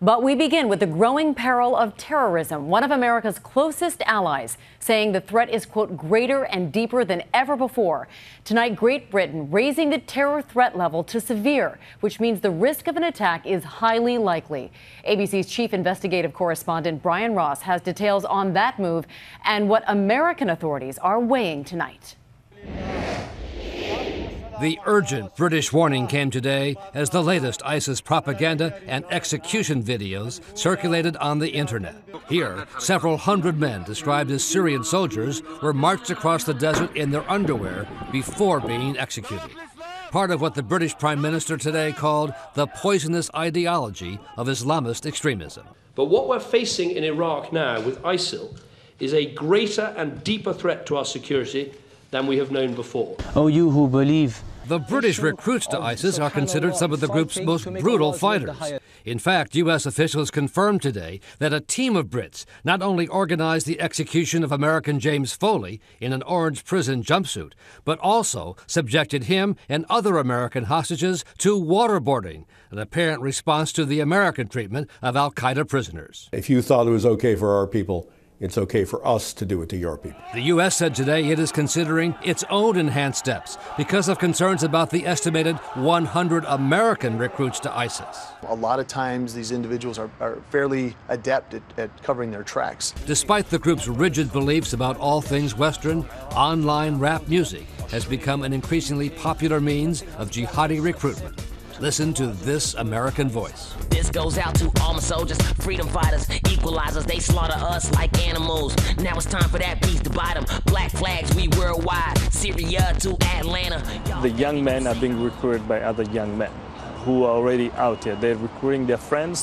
But we begin with the growing peril of terrorism. One of America's closest allies saying the threat is, quote, greater and deeper than ever before. Tonight, Great Britain raising the terror threat level to severe, which means the risk of an attack is highly likely. ABC's chief investigative correspondent Brian Ross has details on that move and what American authorities are weighing tonight. The urgent British warning came today as the latest ISIS propaganda and execution videos circulated on the internet. Here, several hundred men described as Syrian soldiers were marched across the desert in their underwear before being executed. Part of what the British Prime Minister today called the poisonous ideology of Islamist extremism. But what we're facing in Iraq now with ISIL is a greater and deeper threat to our security than we have known before. Oh, you who believe. The British recruits to ISIS are considered some of the group's most brutal fighters. In fact, U.S. officials confirmed today that a team of Brits not only organized the execution of American James Foley in an orange prison jumpsuit, but also subjected him and other American hostages to waterboarding, an apparent response to the American treatment of al-Qaeda prisoners. If you thought it was okay for our people, it's okay for us to do it to your people. The U.S. said today it is considering its own enhanced steps because of concerns about the estimated 100 American recruits to ISIS. A lot of times these individuals are fairly adept at covering their tracks. Despite the group's rigid beliefs about all things Western, online rap music has become an increasingly popular means of jihadi recruitment. Listen to this American voice. This goes out to all my soldiers, freedom fighters, equalizers. They slaughter us like animals. Now it's time for that peace to buy them. Black flags, we worldwide. Syria to Atlanta. The young men are being recruited by other young men who are already out here. They're recruiting their friends.